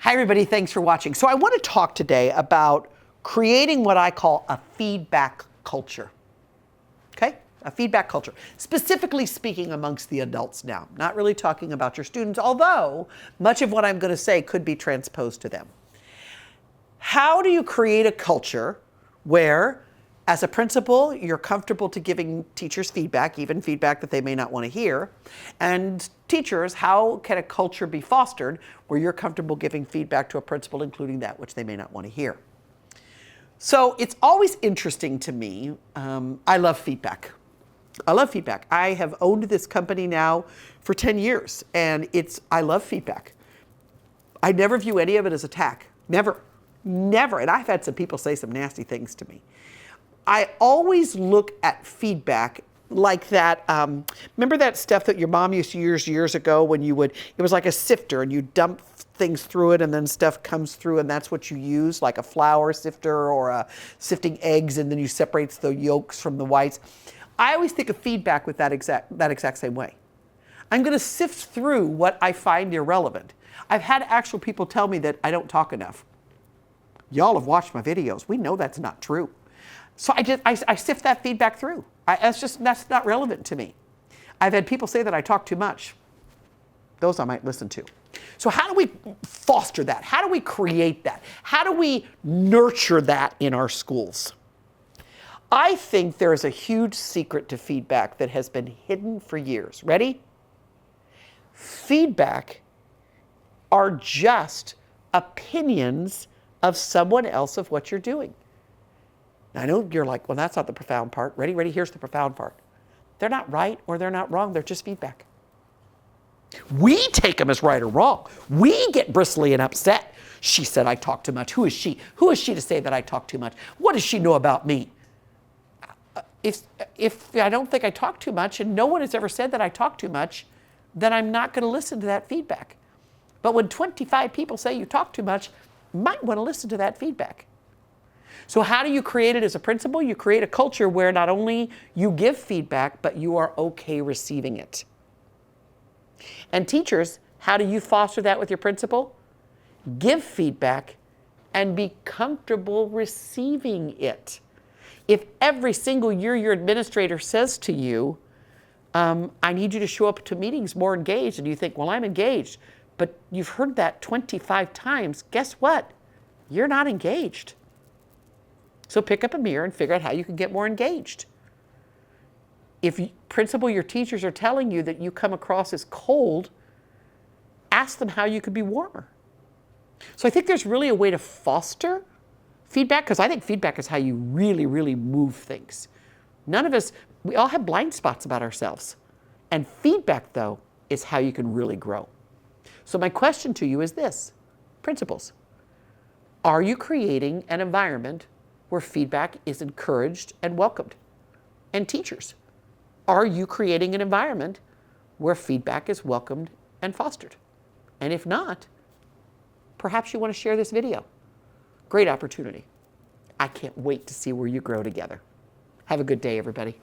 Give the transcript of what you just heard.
Hi everybody, thanks for watching. So I want to talk today about creating what I call a feedback culture. Okay? A feedback culture. Specifically speaking amongst the adults now. Not really talking about your students, although much of what I'm going to say could be transposed to them. How do you create a culture where, as a principal, you're comfortable to giving teachers feedback, even feedback that they may not want to hear? And teachers, how can a culture be fostered where you're comfortable giving feedback to a principal, including that which they may not want to hear? So it's always interesting to me. I love feedback. I love feedback. I have owned this company now for 10 years, and I love feedback. I never view any of it as attack. Never. Never. And I've had some people say some nasty things to me. I always look at feedback like that. Remember that stuff that your mom used to use years ago when it was like a sifter and you dump things through it and then stuff comes through and that's what you use, like a flour sifter or a sifting eggs, and then you separate the yolks from the whites. I always think of feedback with that exact same way. I'm going to sift through what I find irrelevant. I've had actual people tell me that I don't talk enough. Y'all have watched my videos. We know that's not true. So I sift that feedback through. That's not relevant to me. I've had people say that I talk too much. Those I might listen to. So how do we foster that? How do we create that? How do we nurture that in our schools? I think there is a huge secret to feedback that has been hidden for years. Ready? Feedback are just opinions of someone else of what you're doing. Now, I know you're like, well, that's not the profound part. Ready? Here's the profound part. They're not right or they're not wrong. They're just feedback. We take them as right or wrong. We get bristly and upset. She said I talk too much. Who is she? Who is she to say that I talk too much? What does she know about me? If I don't think I talk too much and no one has ever said that I talk too much, then I'm not going to listen to that feedback. But when 25 people say you talk too much, you might want to listen to that feedback. So how do you create it as a principal? You create a culture where not only you give feedback, but you are okay receiving it. And teachers, how do you foster that with your principal? Give feedback and be comfortable receiving it. If every single year your administrator says to you, I need you to show up to meetings more engaged, and you think, well, I'm engaged, but you've heard that 25 times, guess what? You're not engaged. So pick up a mirror and figure out how you can get more engaged. If principal, your teachers are telling you that you come across as cold, ask them how you could be warmer. So I think there's really a way to foster feedback, because I think feedback is how you really, really move things. None of us, we all have blind spots about ourselves. And feedback, though, is how you can really grow. So my question to you is this, principals, are you creating an environment where feedback is encouraged and welcomed? And teachers, are you creating an environment where feedback is welcomed and fostered? And if not, perhaps you want to share this video. Great opportunity. I can't wait to see where you grow together. Have a good day, everybody.